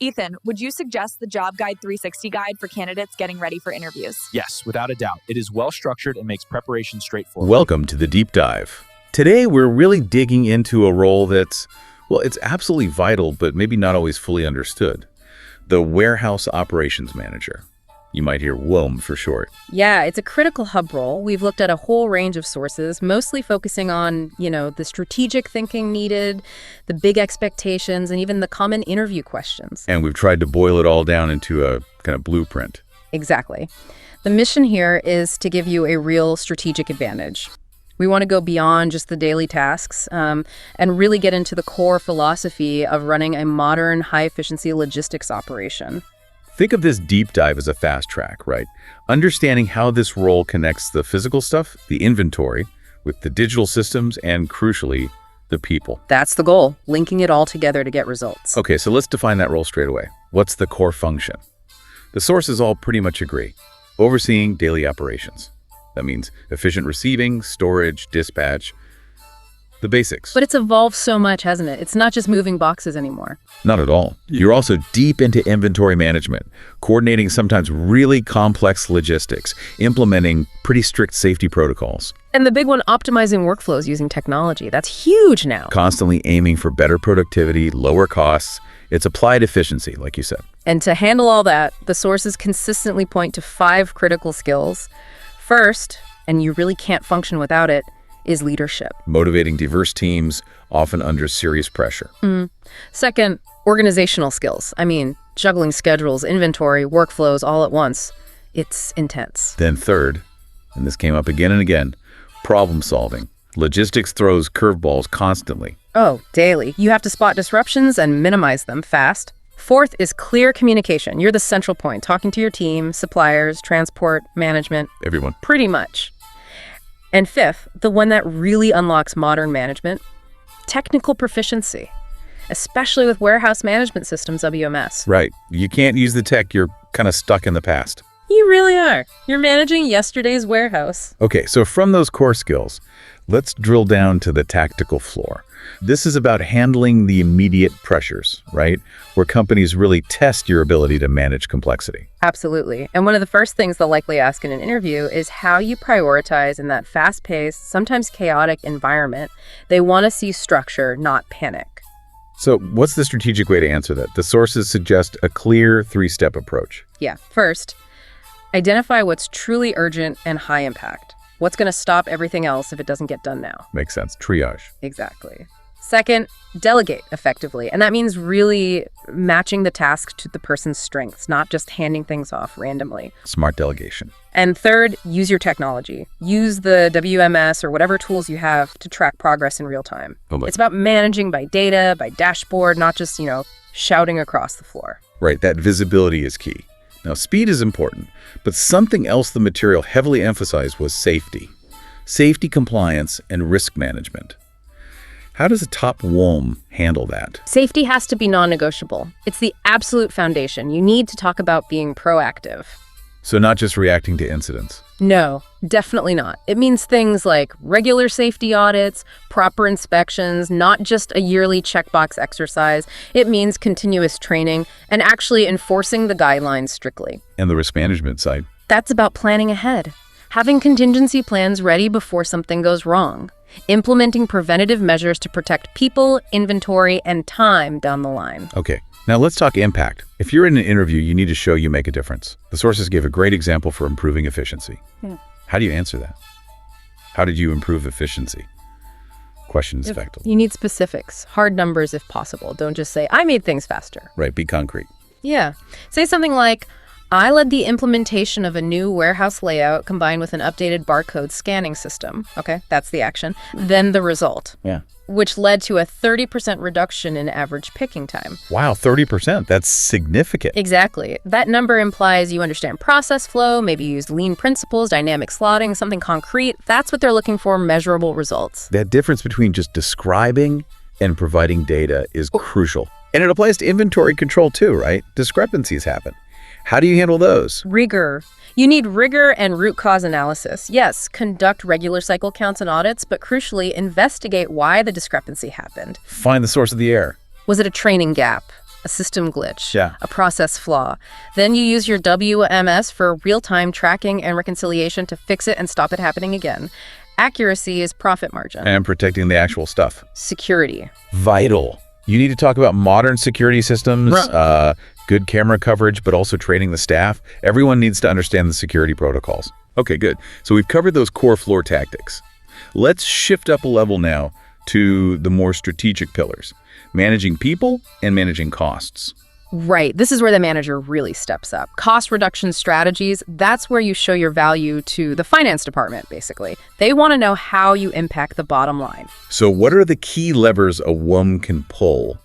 Ethan, would you suggest the Job Guide 360 guide for candidates getting ready for interviews? Yes, without a doubt. It is well structured and makes preparation straightforward. Welcome to the Deep Dive. Today, we're really digging into a role that's, well, it's absolutely vital, but maybe not always fully understood. The Warehouse Operations Manager. You might hear WOM for short. Yeah, it's a critical hub role. We've looked at a whole range of sources, mostly focusing on, the strategic thinking needed, the big expectations, and even the common interview questions. And we've tried to boil it all down into a kind of blueprint. Exactly. The mission here is to give you a real strategic advantage. We want to go beyond just the daily tasks and really get into the core philosophy of running a modern, high-efficiency logistics operation. Think of this deep dive as a fast track, right? Understanding how this role connects the physical stuff, the inventory, with the digital systems, and crucially, the people. That's the goal, linking it all together to get results. Okay, so let's define that role straight away. What's the core function? The sources all pretty much agree. Overseeing daily operations. That means efficient receiving, storage, dispatch, the basics. But it's evolved so much, hasn't it? It's not just moving boxes anymore. Not at all. You're also deep into inventory management, coordinating sometimes really complex logistics, implementing pretty strict safety protocols. And the big one, optimizing workflows using technology. That's huge now. Constantly aiming for better productivity, lower costs. It's applied efficiency, like you said. And to handle all that, the sources consistently point to 5 critical skills. First, and you really can't function without it, is leadership. Motivating diverse teams, often under serious pressure. Second, organizational skills. Juggling schedules, inventory, workflows all at once. It's intense. Then third, and this came up again and again, problem solving. Logistics throws curveballs constantly. Oh, daily. You have to spot disruptions and minimize them fast. Fourth is clear communication. You're the central point, talking to your team, suppliers, transport, management. Everyone. Pretty much. And fifth, the one that really unlocks modern management, technical proficiency, especially with warehouse management systems, WMS. Right. You can't use the tech. You're kind of stuck in the past. You really are. You're managing yesterday's warehouse. Okay, so from those core skills, let's drill down to the tactical floor. This is about handling the immediate pressures, right? Where companies really test your ability to manage complexity. Absolutely. And one of the first things they'll likely ask in an interview is how you prioritize in that fast-paced, sometimes chaotic environment. They want to see structure, not panic. So what's the strategic way to answer that? The sources suggest a clear 3-step approach. Yeah. First, identify what's truly urgent and high impact. What's going to stop everything else if it doesn't get done now? Makes sense. Triage. Exactly. Second, delegate effectively. And that means really matching the task to the person's strengths, not just handing things off randomly. Smart delegation. And third, use your technology. Use the WMS or whatever tools you have to track progress in real time. It's about managing by data, by dashboard, not just, shouting across the floor. Right. That visibility is key. Now, speed is important, but something else the material heavily emphasized was safety. Safety, compliance, and risk management. How does a top WOM handle that? Safety has to be non-negotiable. It's the absolute foundation. You need to talk about being proactive. So not just reacting to incidents. No, definitely not. It means things like regular safety audits, proper inspections, not just a yearly checkbox exercise. It means continuous training and actually enforcing the guidelines strictly. And the risk management side? That's about planning ahead. Having contingency plans ready before something goes wrong. Implementing preventative measures to protect people, inventory, and time down the line. Okay, now let's talk impact. If you're in an interview, you need to show you make a difference. The sources gave a great example for improving efficiency. How do you answer that? How did you improve efficiency? Questions effectively. You need specifics, hard numbers if possible. Don't just say, I made things faster. Right, be concrete. Yeah. Say something like, I led the implementation of a new warehouse layout combined with an updated barcode scanning system. Okay, that's the action. Then the result. Yeah. Which led to a 30% reduction in average picking time. Wow, 30%. That's significant. Exactly. That number implies you understand process flow, maybe you used lean principles, dynamic slotting, something concrete. That's what they're looking for, measurable results. That difference between just describing and providing data is crucial. And it applies to inventory control too, right? Discrepancies happen. How do you handle those? Rigor. You need rigor and root cause analysis. Yes, conduct regular cycle counts and audits, but crucially, investigate why the discrepancy happened. Find the source of the error. Was it a training gap, a system glitch, Yeah. a process flaw. Then you use your WMS for real-time tracking and reconciliation to fix it and stop it happening again. Accuracy is profit margin. And protecting the actual stuff. Security. Vital. You need to talk about modern security systems, good camera coverage, but also training the staff. Everyone needs to understand the security protocols. Okay, good. So we've covered those core floor tactics. Let's shift up a level now to the more strategic pillars, managing people and managing costs. Right. This is where the manager really steps up. Cost reduction strategies, that's where you show your value to the finance department, basically. They want to know how you impact the bottom line. So what are the key levers a WUM can pull?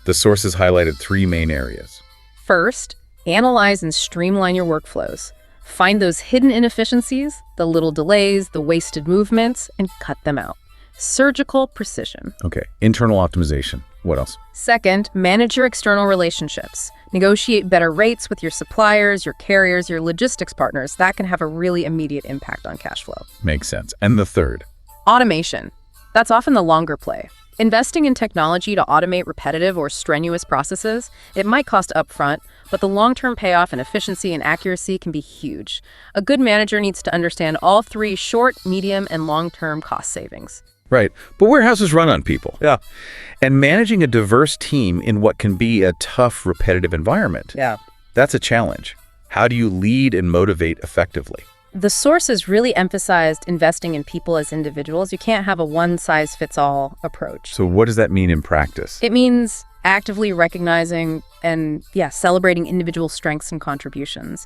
The sources highlighted 3 main areas. First, analyze and streamline your workflows. Find those hidden inefficiencies, the little delays, the wasted movements, and cut them out. Surgical precision. Okay, internal optimization. What else? Second, manage your external relationships. Negotiate better rates with your suppliers, your carriers, your logistics partners. That can have a really immediate impact on cash flow. Makes sense. And the third? Automation. That's often the longer play. Investing in technology to automate repetitive or strenuous processes, it might cost upfront, but the long-term payoff in efficiency and accuracy can be huge. A good manager needs to understand all 3 short, medium, and long-term cost savings. Right. But warehouses run on people. Yeah. And managing a diverse team in what can be a tough, repetitive environment. Yeah. That's a challenge. How do you lead and motivate effectively? The sources really emphasized investing in people as individuals. You can't have a one-size-fits-all approach. So what does that mean in practice? It means actively recognizing and, celebrating individual strengths and contributions,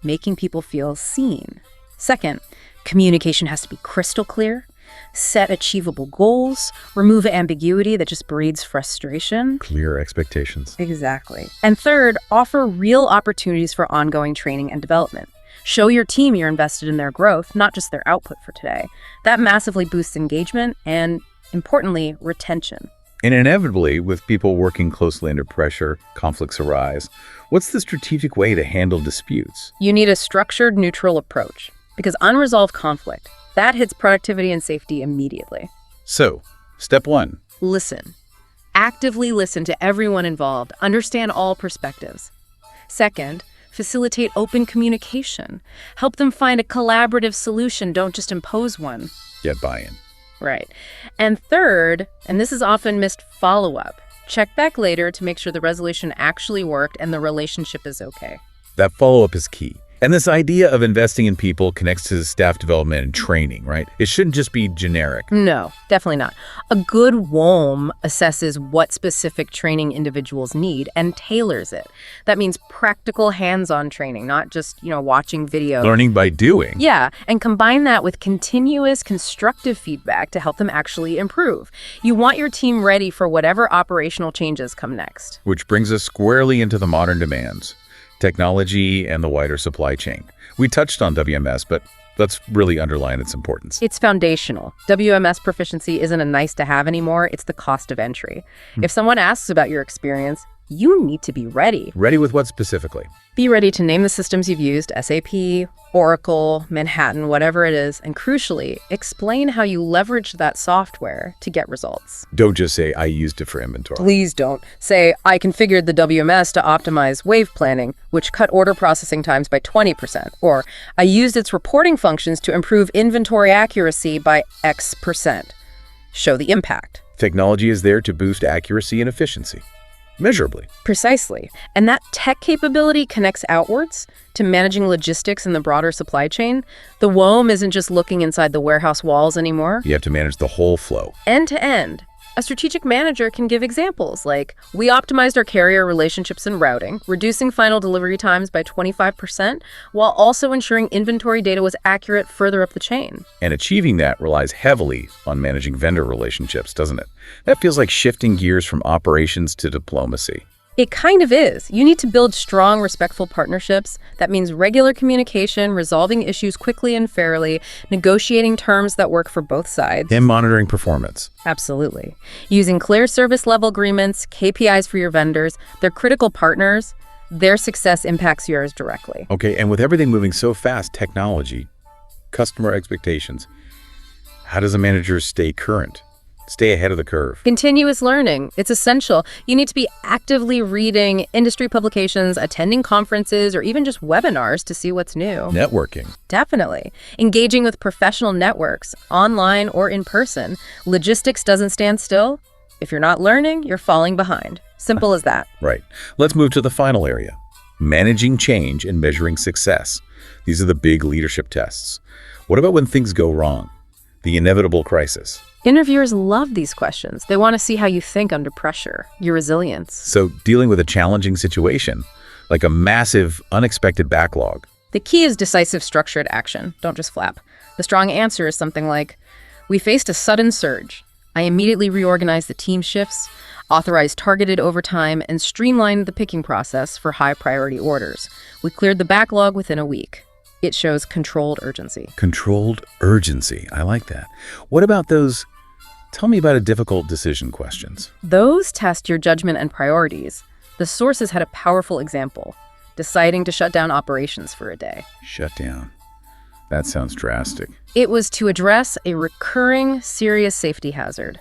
making people feel seen. Second, communication has to be crystal clear. Set achievable goals, remove ambiguity that just breeds frustration. Clear expectations. Exactly. And third, offer real opportunities for ongoing training and development. Show your team you're invested in their growth, not just their output for today. That massively boosts engagement and, importantly, retention. And inevitably, with people working closely under pressure, conflicts arise. What's the strategic way to handle disputes? You need a structured, neutral approach, because unresolved conflict, that hits productivity and safety immediately. So, step 1. Listen. Actively listen to everyone involved. Understand all perspectives. Second, facilitate open communication. Help them find a collaborative solution. Don't just impose one. Get buy-in. Right. And third, and this is often missed, follow-up. Check back later to make sure the resolution actually worked and the relationship is okay. That follow-up is key. And this idea of investing in people connects to staff development and training, right? It shouldn't just be generic. No, definitely not. A good WOM assesses what specific training individuals need and tailors it. That means practical hands-on training, not just, watching video. Learning by doing. Yeah, and combine that with continuous constructive feedback to help them actually improve. You want your team ready for whatever operational changes come next. Which brings us squarely into the modern demands. Technology and the wider supply chain. We touched on WMS, but let's really underline its importance. It's foundational. WMS proficiency isn't a nice to have anymore, it's the cost of entry. If someone asks about your experience, you need to be ready. Ready with what specifically? Be ready to name the systems you've used, SAP, Oracle, Manhattan, whatever it is, and crucially, explain how you leveraged that software to get results. Don't just say, I used it for inventory. Please don't. Say, I configured the WMS to optimize wave planning, which cut order processing times by 20%. Or, I used its reporting functions to improve inventory accuracy by X%. Show the impact. Technology is there to boost accuracy and efficiency. Measurably. Precisely. And that tech capability connects outwards to managing logistics in the broader supply chain. The WOM isn't just looking inside the warehouse walls anymore. You have to manage the whole flow. End to end. A strategic manager can give examples like, we optimized our carrier relationships and routing, reducing final delivery times by 25%, while also ensuring inventory data was accurate further up the chain. And achieving that relies heavily on managing vendor relationships, doesn't it? That feels like shifting gears from operations to diplomacy. It kind of is. You need to build strong, respectful partnerships. That means regular communication, resolving issues quickly and fairly, negotiating terms that work for both sides. And monitoring performance. Absolutely. Using clear service level agreements, KPIs for your vendors. They're critical partners. Their success impacts yours directly. Okay, and with everything moving so fast, technology, customer expectations, how does a manager stay current? Stay ahead of the curve. Continuous learning. It's essential. You need to be actively reading industry publications, attending conferences, or even just webinars to see what's new. Networking. Definitely. Engaging with professional networks, online or in person. Logistics doesn't stand still. If you're not learning, you're falling behind. Simple as that. Right. Let's move to the final area. Managing change and measuring success. These are the big leadership tests. What about when things go wrong? The inevitable crisis. Interviewers love these questions. They want to see how you think under pressure, your resilience. So dealing with a challenging situation, like a massive, unexpected backlog. The key is decisive, structured action. Don't just flap. The strong answer is something like, we faced a sudden surge. I immediately reorganized the team shifts, authorized targeted overtime, and streamlined the picking process for high-priority orders. We cleared the backlog within a week. It shows controlled urgency. Controlled urgency. I like that. What about those, tell me about a difficult decision questions? Those test your judgment and priorities. The sources had a powerful example, deciding to shut down operations for a day. Shut down. That sounds drastic. It was to address a recurring serious safety hazard.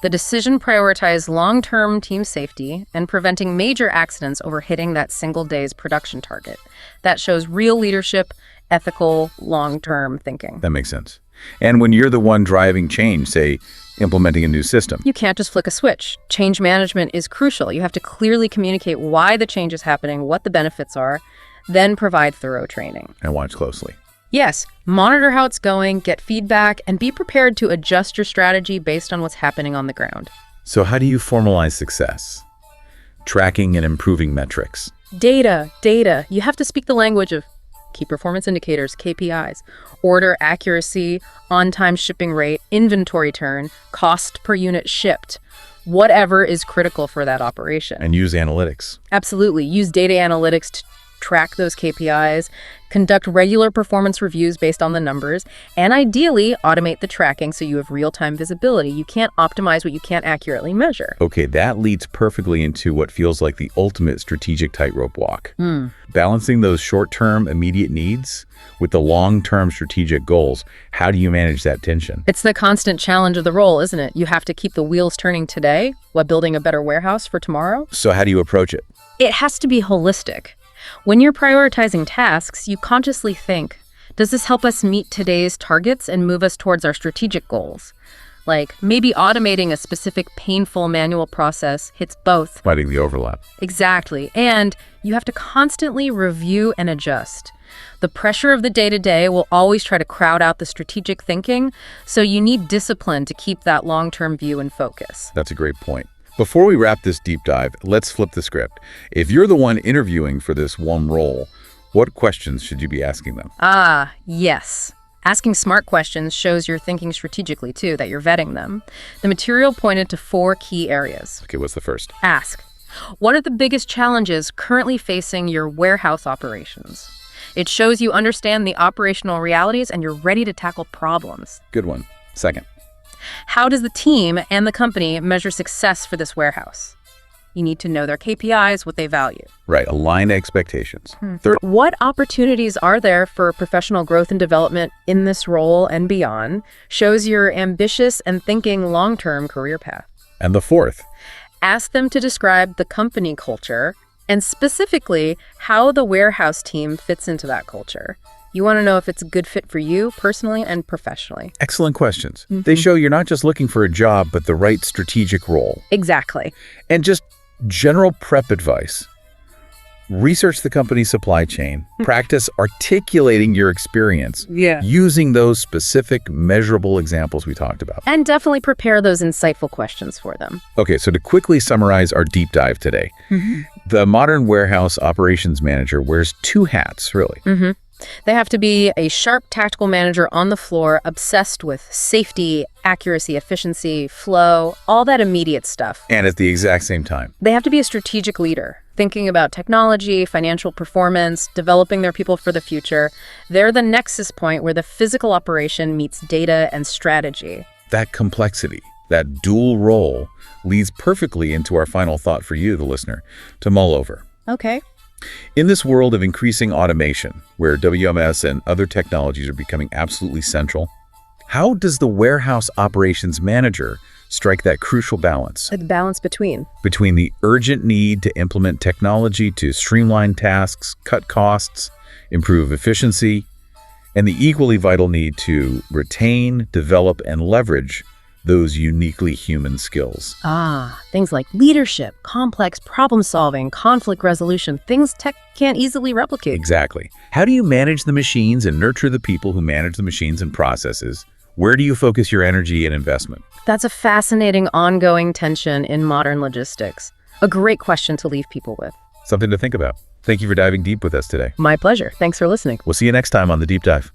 The decision prioritized long-term team safety and preventing major accidents over hitting that single day's production target. That shows real leadership, ethical, long-term thinking. That makes sense. And when you're the one driving change, say, implementing a new system. You can't just flick a switch. Change management is crucial. You have to clearly communicate why the change is happening, what the benefits are, then provide thorough training. And watch closely. Yes, monitor how it's going, get feedback, and be prepared to adjust your strategy based on what's happening on the ground. So how do you formalize success? Tracking and improving metrics. Data. You have to speak the language of key performance indicators, KPIs, order accuracy, on-time shipping rate, inventory turn, cost per unit shipped, whatever is critical for that operation. And use analytics. Absolutely. Use data analytics to track those KPIs, conduct regular performance reviews based on the numbers, and ideally automate the tracking so you have real-time visibility. You can't optimize what you can't accurately measure. Okay, that leads perfectly into what feels like the ultimate strategic tightrope walk. Balancing those short-term immediate needs with the long-term strategic goals. How do you manage that tension? It's the constant challenge of the role, isn't it? You have to keep the wheels turning today while building a better warehouse for tomorrow. So how do you approach it? It has to be holistic. When you're prioritizing tasks, you consciously think, does this help us meet today's targets and move us towards our strategic goals? Like maybe automating a specific painful manual process hits both. Fighting the overlap. Exactly. And you have to constantly review and adjust. The pressure of the day-to-day will always try to crowd out the strategic thinking, so you need discipline to keep that long-term view in focus. That's a great point. Before we wrap this deep dive, let's flip the script. If you're the one interviewing for this one role, what questions should you be asking them? Yes. Asking smart questions shows you're thinking strategically, too, that you're vetting them. The material pointed to 4 key areas. Okay, what's the first? Ask, what are the biggest challenges currently facing your warehouse operations? It shows you understand the operational realities and you're ready to tackle problems. Good one. Second. How does the team and the company measure success for this warehouse? You need to know their KPIs, what they value. Right, align expectations. Third. What opportunities are there for professional growth and development in this role and beyond? Shows you're ambitious and thinking long-term career path. And the fourth. Ask them to describe the company culture and specifically how the warehouse team fits into that culture. You want to know if it's a good fit for you personally and professionally. Excellent questions. They show you're not just looking for a job, but the right strategic role. Exactly. And just general prep advice. Research the company's supply chain. Practice articulating your experience using those specific measurable examples we talked about. And definitely prepare those insightful questions for them. Okay, so to quickly summarize our deep dive today, the modern warehouse operations manager wears 2 hats, really. They have to be a sharp tactical manager on the floor, obsessed with safety, accuracy, efficiency, flow, all that immediate stuff. And at the exact same time. They have to be a strategic leader, thinking about technology, financial performance, developing their people for the future. They're the nexus point where the physical operation meets data and strategy. That complexity, that dual role, leads perfectly into our final thought for you, the listener, to mull over. Okay. In this world of increasing automation, where WMS and other technologies are becoming absolutely central, how does the warehouse operations manager strike that crucial balance The balance between. between the urgent need to implement technology to streamline tasks, cut costs, improve efficiency, and the equally vital need to retain, develop, and leverage those uniquely human skills. Things like leadership, complex problem solving, conflict resolution, things tech can't easily replicate. Exactly. How do you manage the machines and nurture the people who manage the machines and processes? Where do you focus your energy and investment? That's a fascinating ongoing tension in modern logistics. A great question to leave people with. Something to think about. Thank you for diving deep with us today. My pleasure. Thanks for listening. We'll see you next time on The Deep Dive.